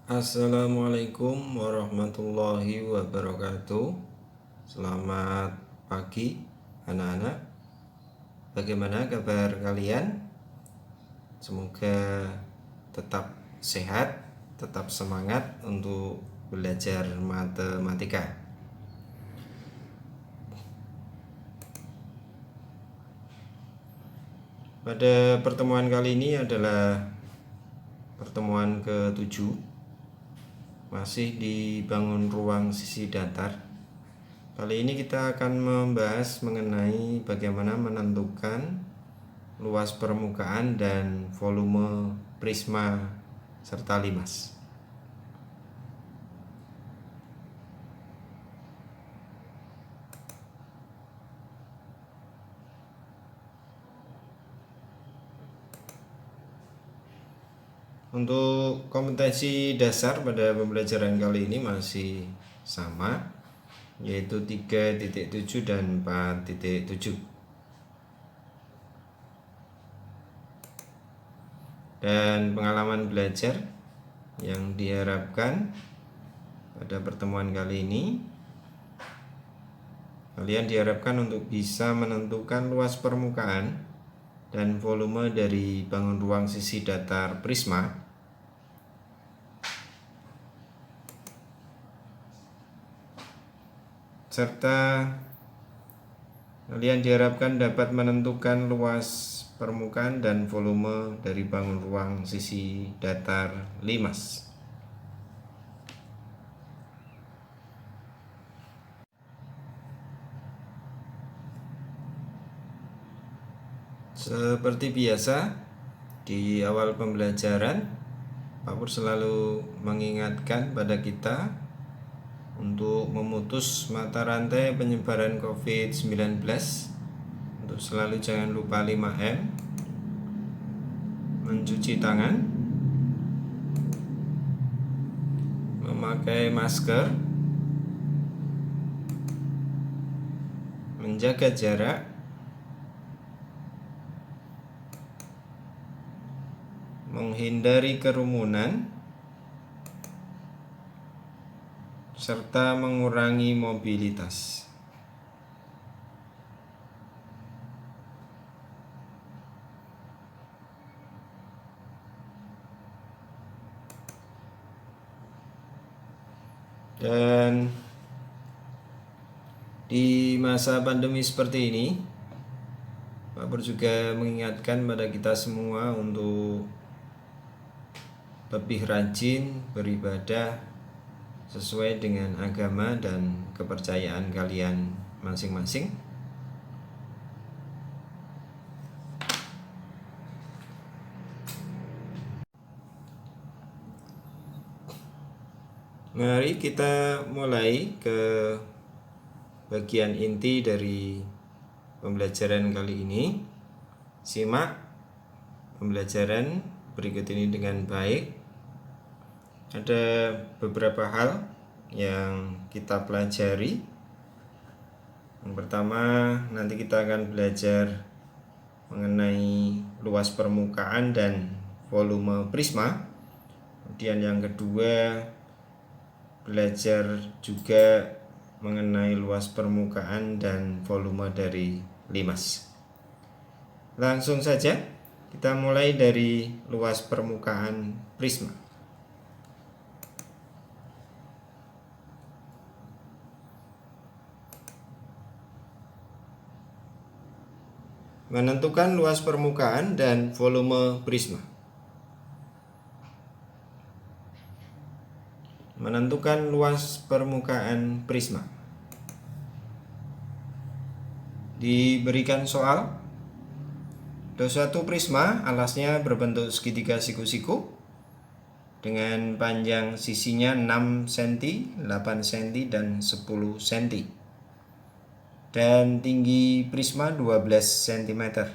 Assalamualaikum warahmatullahi wabarakatuh. Selamat pagi anak-anak. Bagaimana kabar kalian? Semoga tetap sehat, tetap semangat untuk belajar matematika. Pada pertemuan kali ini adalah pertemuan ke-7, masih di bangun ruang sisi datar. Kali ini kita akan membahas mengenai bagaimana menentukan luas permukaan dan volume prisma serta limas. Untuk kompetensi dasar pada pembelajaran kali ini masih sama, yaitu 3.7 dan 4.7. Dan pengalaman belajar yang diharapkan pada pertemuan kali ini, kalian diharapkan untuk bisa menentukan luas permukaan dan volume dari bangun ruang sisi datar prisma serta kalian diharapkan dapat menentukan luas permukaan dan volume dari bangun ruang sisi datar limas. Seperti biasa, di awal pembelajaran, Pak Pur selalu mengingatkan pada kita untuk memutus mata rantai penyebaran COVID-19, untuk selalu jangan lupa 5M, mencuci tangan, memakai masker, menjaga jarak, menghindari kerumunan, serta mengurangi mobilitas. Dan di masa pandemi seperti ini, Pak Pur juga mengingatkan pada kita semua untuk lebih rajin beribadah sesuai dengan agama dan kepercayaan kalian masing-masing. Mari kita mulai ke bagian inti dari pembelajaran kali ini. Simak pembelajaran berikut ini dengan baik. Ada beberapa hal yang kita pelajari. Yang pertama, nanti kita akan belajar mengenai luas permukaan dan volume prisma. Kemudian yang kedua, belajar juga mengenai luas permukaan dan volume dari limas. Langsung saja kita mulai dari luas permukaan prisma. Menentukan luas permukaan dan volume prisma. Menentukan luas permukaan prisma. Diberikan soal, ada suatu prisma alasnya berbentuk segitiga siku-siku dengan panjang sisinya 6 cm, 8 cm, dan 10 cm, dan tinggi prisma 12 cm.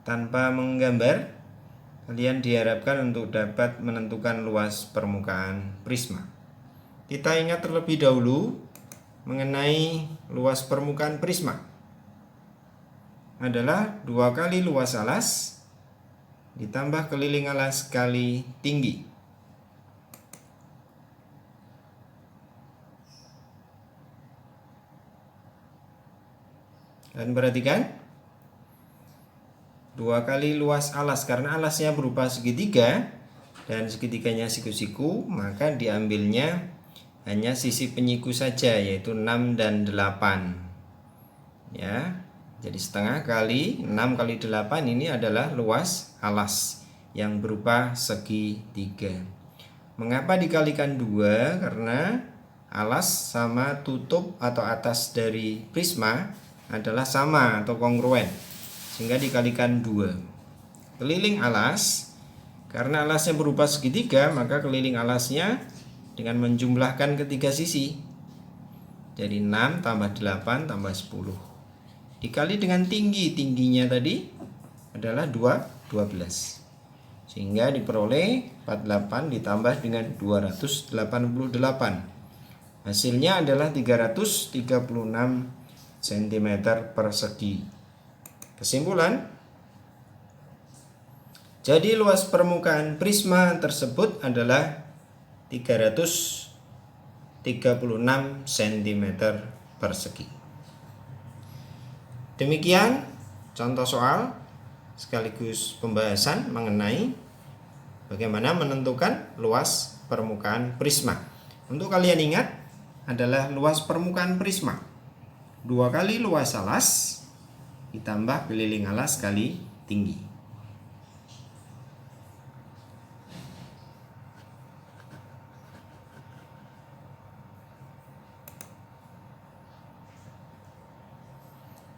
Tanpa menggambar, kalian diharapkan untuk dapat menentukan luas permukaan prisma. Kita ingat terlebih dahulu mengenai luas permukaan prisma adalah 2 kali luas alas ditambah keliling alas kali tinggi. Dan perhatikan 2 kali luas alas, karena alasnya berupa segitiga dan segitiganya siku-siku, maka diambilnya hanya sisi penyiku saja, yaitu 6 dan 8 ya. Jadi setengah kali 6 kali 8 ini adalah luas alas yang berupa segitiga. Mengapa dikalikan 2? Karena alas sama tutup atau atas dari prisma adalah sama atau kongruen, sehingga dikalikan 2. Keliling alas, karena alasnya berupa segitiga, maka keliling alasnya dengan menjumlahkan ketiga sisi. Jadi 6 tambah 8 tambah 10 dikali dengan tingginya tadi adalah 12, sehingga diperoleh 48 ditambah dengan 288. Hasilnya adalah 336 cm persegi. Kesimpulan, jadi luas permukaan prisma tersebut adalah 336 cm persegi. Demikian contoh soal sekaligus pembahasan mengenai bagaimana menentukan luas permukaan prisma. Untuk kalian ingat adalah luas permukaan prisma 2 kali luas alas ditambah keliling alas kali tinggi.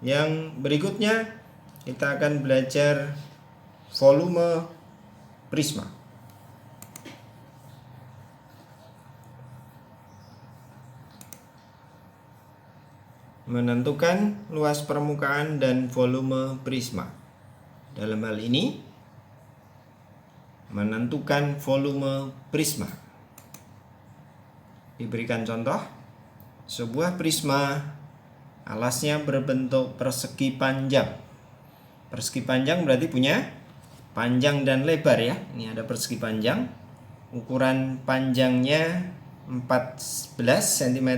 Yang berikutnya kita akan belajar volume prisma. Menentukan luas permukaan dan volume prisma. Dalam hal ini, menentukan volume prisma. Diberikan contoh, sebuah prisma alasnya berbentuk persegi panjang. Persegi panjang berarti punya panjang dan lebar ya. Ini ada persegi panjang. Ukuran panjangnya 14 cm,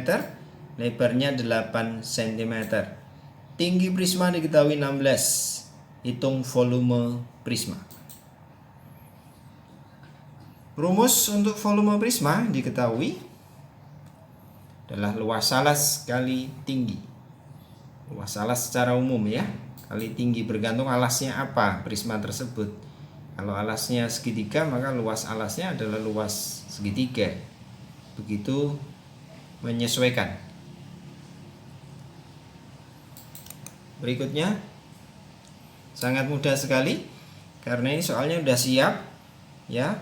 lebarnya 8 cm. Tinggi prisma diketahui 16. Hitung volume prisma. Rumus untuk volume prisma diketahui adalah luas alas kali tinggi. Luas alas secara umum ya, kali tinggi, bergantung alasnya apa prisma tersebut. Kalau alasnya segitiga, maka luas alasnya adalah luas segitiga. Begitu menyesuaikan. Berikutnya sangat mudah sekali, karena ini soalnya sudah siap ya.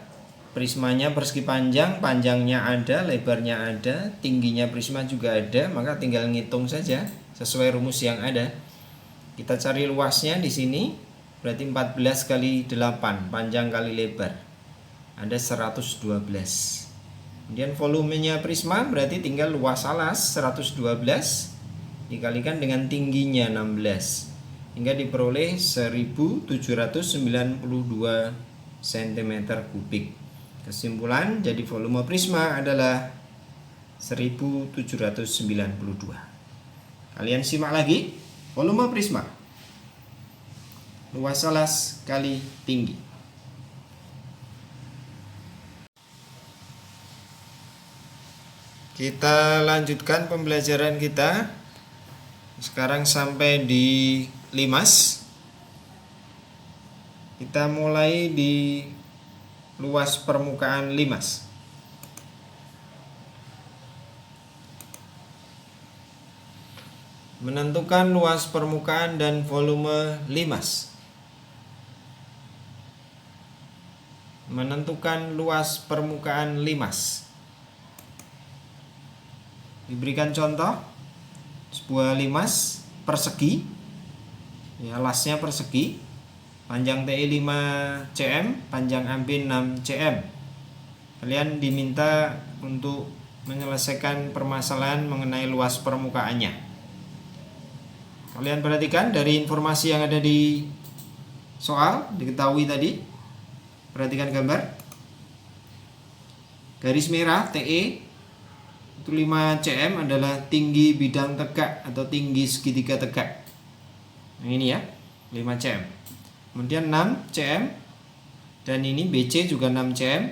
Prismanya persegi panjang, panjangnya ada, lebarnya ada, tingginya prisma juga ada, maka tinggal ngitung saja sesuai rumus yang ada. Kita cari luasnya di sini, berarti 14 kali 8, panjang kali lebar. Ada 112. Kemudian volumenya prisma berarti tinggal luas alas 112 dikalikan dengan tingginya 16, hingga diperoleh 1792 cm kubik. Kesimpulan, jadi volume prisma adalah 1792. Kalian simak lagi, volume prisma, luas alas kali tinggi. Kita lanjutkan pembelajaran kita. Sekarang sampai di limas. Kita mulai di luas permukaan limas. Menentukan luas permukaan dan volume limas. Menentukan luas permukaan limas. Diberikan contoh, sebuah limas persegi, ya, alasnya persegi, panjang TI 5 cm, panjang AB 6 cm. Kalian diminta untuk menyelesaikan permasalahan mengenai luas permukaannya. Kalian perhatikan dari informasi yang ada di soal, diketahui tadi. Perhatikan gambar. Garis merah TE itu 5 cm adalah tinggi bidang tegak atau tinggi segitiga tegak. Yang ini ya, 5 cm. Kemudian 6 cm dan ini BC juga 6 cm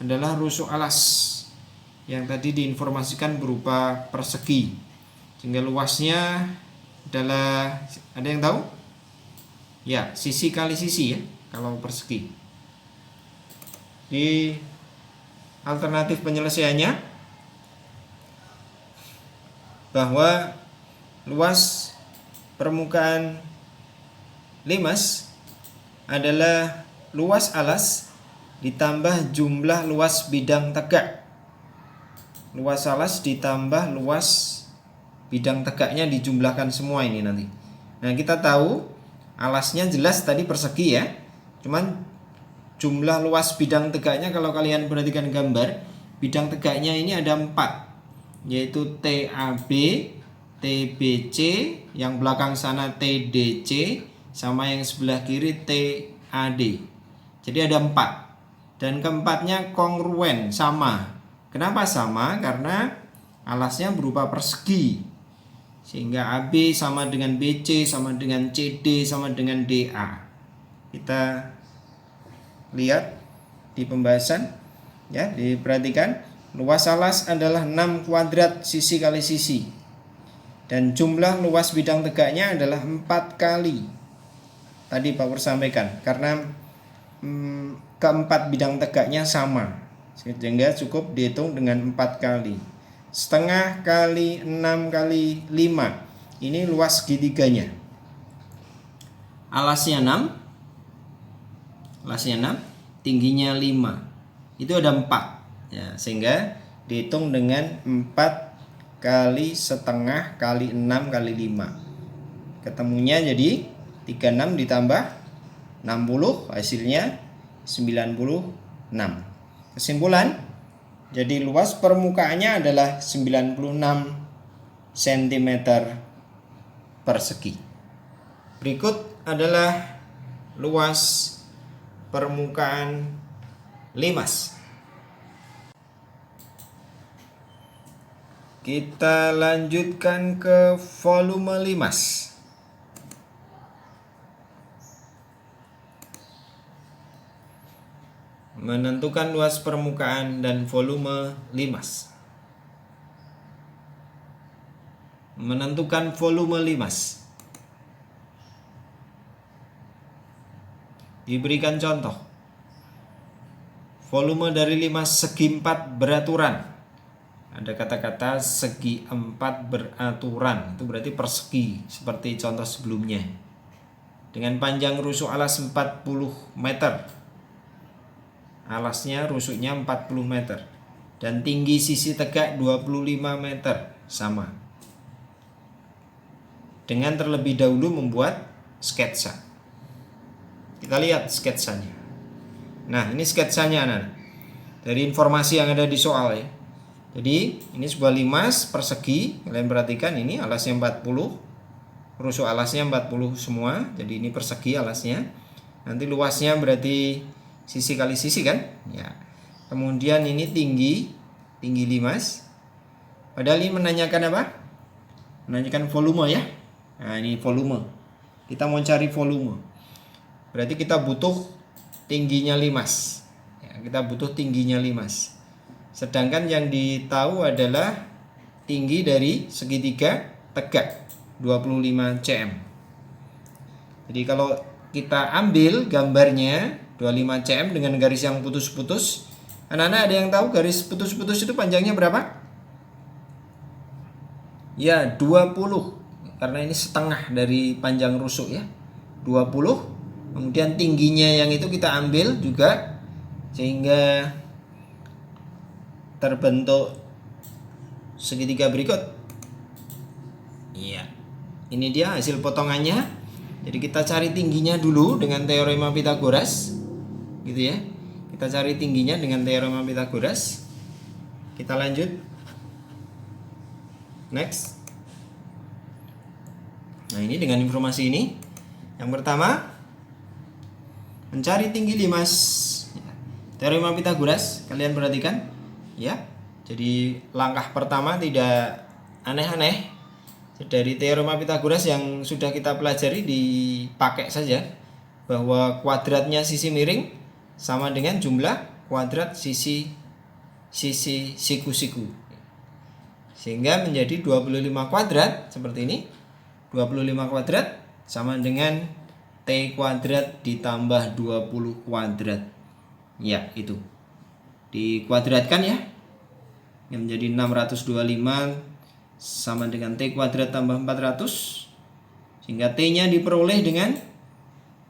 adalah rusuk alas yang tadi diinformasikan berupa persegi. Sehingga luasnya adalah, ada yang tahu? Ya, sisi kali sisi ya kalau persegi. Di alternatif penyelesaiannya bahwa luas permukaan limas adalah luas alas ditambah jumlah luas bidang tegak. Luas alas ditambah luas bidang tegaknya dijumlahkan semua ini nanti. Nah, kita tahu alasnya jelas tadi persegi ya. Cuman jumlah luas bidang tegaknya kalau kalian perhatikan gambar, bidang tegaknya ini ada 4, yaitu TAB, TBC, yang belakang sana TDC, sama yang sebelah kiri TAD. Jadi ada 4. Dan keempatnya kongruen, sama. Kenapa sama? Karena alasnya berupa persegi. Sehingga AB sama dengan BC, sama dengan CD, sama dengan DA. Kita lihat di pembahasan ya, diperhatikan luas alas adalah 6 kuadrat sisi kali sisi. Dan jumlah luas bidang tegaknya adalah 4 kali. Tadi Pak Pur sampaikan, karena keempat bidang tegaknya sama, sehingga cukup dihitung dengan 4 kali. Setengah kali 6 kali 5, ini luas segitiganya. Alasnya 6, tingginya 5, itu ada 4 ya, sehingga dihitung dengan 4 kali setengah kali 6 kali 5. Ketemunya jadi 36 ditambah 60, hasilnya 96. Kesimpulan, jadi luas permukaannya adalah 96 cm persegi. Berikut adalah luas permukaan limas. Kita lanjutkan ke volume limas. Menentukan luas permukaan dan volume limas. Menentukan volume limas. Diberikan contoh. Volume dari limas segi 4 beraturan. Ada kata-kata segi 4 beraturan, itu berarti persegi seperti contoh sebelumnya. Dengan panjang rusuk alas 40 meter. Alasnya rusuknya 40 meter dan tinggi sisi tegak 25 meter, sama. Dengan terlebih dahulu membuat sketsa. Kita lihat sketsanya. Nah, ini sketsanya anak. Dari informasi yang ada di soal ya. Jadi, ini sebuah limas persegi. Kalian perhatikan ini alasnya 40. Rusuk alasnya 40 semua. Jadi ini persegi alasnya. Nanti luasnya berarti sisi kali sisi kan ya. Kemudian ini tinggi limas. Padahal ini menanyakan apa? Menanyakan volume ya. Nah, ini volume. Kita mau cari volume. Berarti kita butuh tingginya limas ya, kita butuh tingginya limas. Sedangkan yang ditahu adalah tinggi dari segitiga tegak 25 cm. Jadi kalau kita ambil gambarnya 25 cm dengan garis yang putus-putus. Anak-anak ada yang tahu garis putus-putus itu panjangnya berapa? Ya, 20. Karena ini setengah dari panjang rusuk ya. 20. Kemudian tingginya yang itu kita ambil juga, sehingga terbentuk segitiga berikut. Iya. Ini dia hasil potongannya. Jadi kita cari tingginya dulu dengan teorema Pythagoras. Gitu ya. Kita cari tingginya dengan teorema Pythagoras. Kita lanjut. Next. Nah, ini dengan informasi ini. Yang pertama, mencari tinggi limas. Teorema Pythagoras, kalian perhatikan ya. Jadi langkah pertama tidak aneh-aneh. Dari teorema Pitagoras yang sudah kita pelajari dipakai saja bahwa kuadratnya sisi miring sama dengan jumlah kuadrat sisi siku-siku. Sehingga menjadi 25 kuadrat seperti ini. 25 kuadrat sama dengan T kuadrat ditambah 20 kuadrat. Ya, itu. Dikuadratkan ya. Yang menjadi 625 sama dengan T kuadrat tambah 400, sehingga T-nya diperoleh dengan,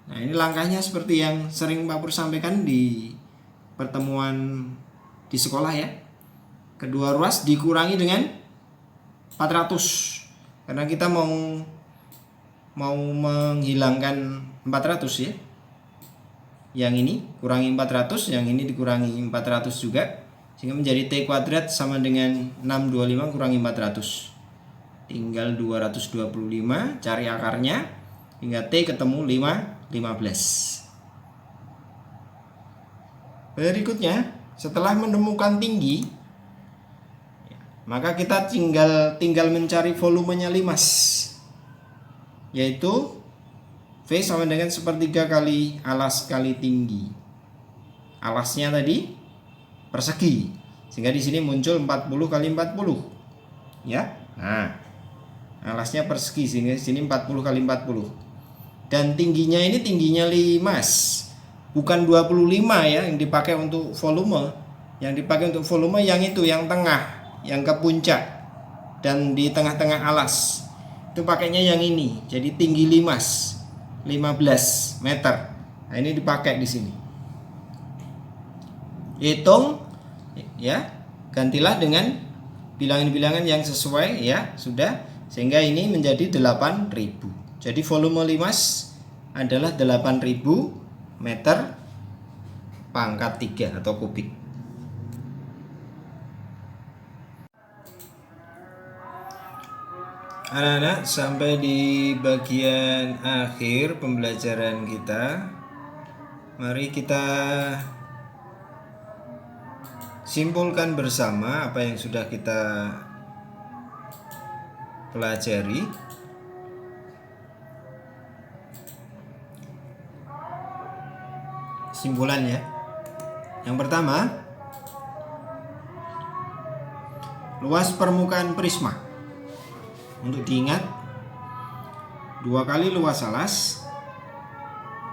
nah ini langkahnya seperti yang sering Pak Pur sampaikan di pertemuan di sekolah ya. Kedua ruas dikurangi dengan 400 karena kita mau menghilangkan 400 ya. Yang ini kurangi 400, yang ini dikurangi 400 juga, sehingga menjadi T kuadrat sama dengan 625 kurangi 400. Tinggal 225, cari akarnya hingga T ketemu 15. Berikutnya, setelah menemukan tinggi, maka kita tinggal mencari volumenya limas, yaitu V sama dengan 1/3 kali alas kali tinggi. Alasnya tadi persegi, sehingga di sini muncul 40 kali 40 ya. Nah, alasnya persegi sehingga di sini 40 kali 40. Dan tingginya ini tingginya limas, bukan 25 ya yang dipakai untuk volume. Yang dipakai untuk volume yang itu, yang tengah, yang ke puncak dan di tengah-tengah alas. Itu pakainya yang ini. Jadi tinggi limas 15 meter. Nah, ini dipakai di sini. Hitung ya, gantilah dengan bilangan-bilangan yang sesuai ya, sudah, sehingga ini menjadi 8.000. Jadi volume limas adalah 8.000 meter pangkat 3 atau kubik. Anak-anak, sampai di bagian akhir pembelajaran kita. Mari kita simpulkan bersama apa yang sudah kita pelajari. Simpulannya, yang pertama, luas permukaan prisma. Untuk diingat, 2 kali luas alas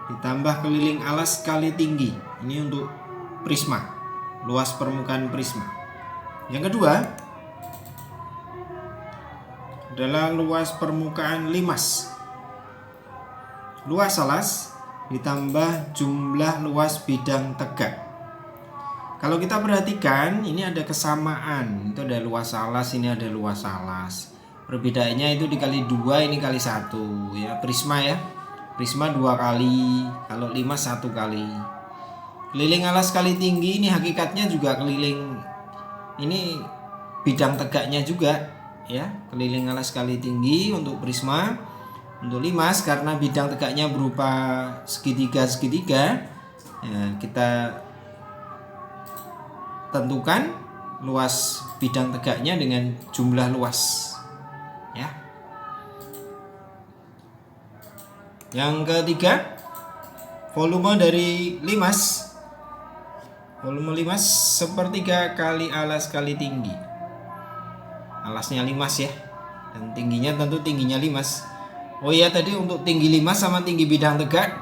ditambah keliling alas kali tinggi. Ini untuk prisma, luas permukaan prisma. Yang kedua adalah luas permukaan limas. Luas alas ditambah jumlah luas bidang tegak. Kalau kita perhatikan, ini ada kesamaan. Itu ada luas alas, ini ada luas alas. Perbedaannya itu dikali 2, ini kali 1 ya. Prisma ya. Prisma 2 kali, kalau limas 1 kali. Keliling alas kali tinggi ini hakikatnya juga keliling, ini bidang tegaknya juga ya. Keliling alas kali tinggi untuk prisma. Untuk limas karena bidang tegaknya berupa segitiga-segitiga ya, kita tentukan luas bidang tegaknya dengan jumlah luas ya. Yang ketiga, volume dari limas. Volume limas 1/3 kali alas kali tinggi. Alasnya limas ya, dan tingginya tentu tingginya limas. Oh iya, tadi untuk tinggi limas sama tinggi bidang tegak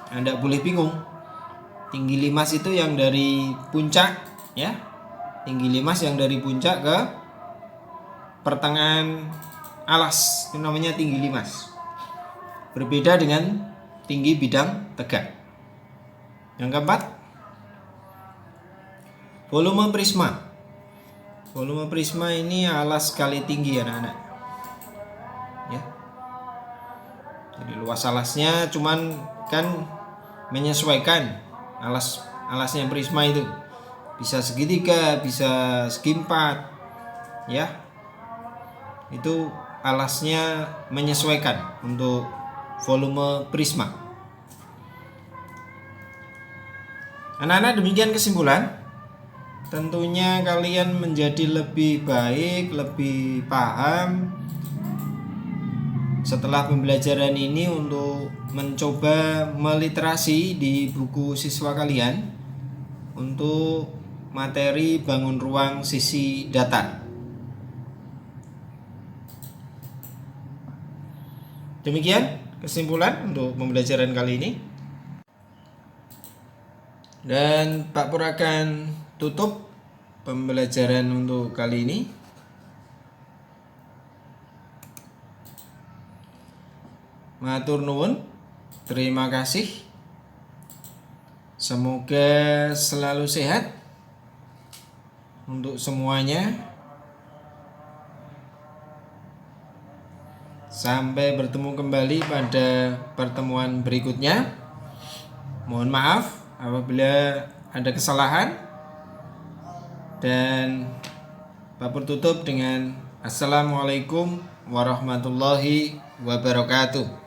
Anda boleh bingung. Tinggi limas itu yang dari puncak ya. Tinggi limas yang dari puncak ke pertengahan alas, itu namanya tinggi limas. Berbeda dengan tinggi bidang tegak. Yang keempat, volume prisma. Volume prisma ini alas kali tinggi anak-anak ya. Jadi luas alasnya cuman kan menyesuaikan alasnya prisma itu. Bisa segitiga, bisa segi 4 ya. Itu alasnya menyesuaikan untuk volume prisma. Anak-anak, demikian kesimpulan. Tentunya kalian menjadi lebih baik, lebih paham setelah pembelajaran ini untuk mencoba meliterasi di buku siswa kalian untuk materi bangun ruang sisi datar. Demikian kesimpulan untuk pembelajaran kali ini. Dan Pak Pur akan tutup pembelajaran untuk kali ini. Matur nuwun, terima kasih. Semoga selalu sehat untuk semuanya. Sampai bertemu kembali pada pertemuan berikutnya. Mohon maaf apabila ada kesalahan. Dan Pak Pur tutup dengan Assalamualaikum warahmatullahi wabarakatuh.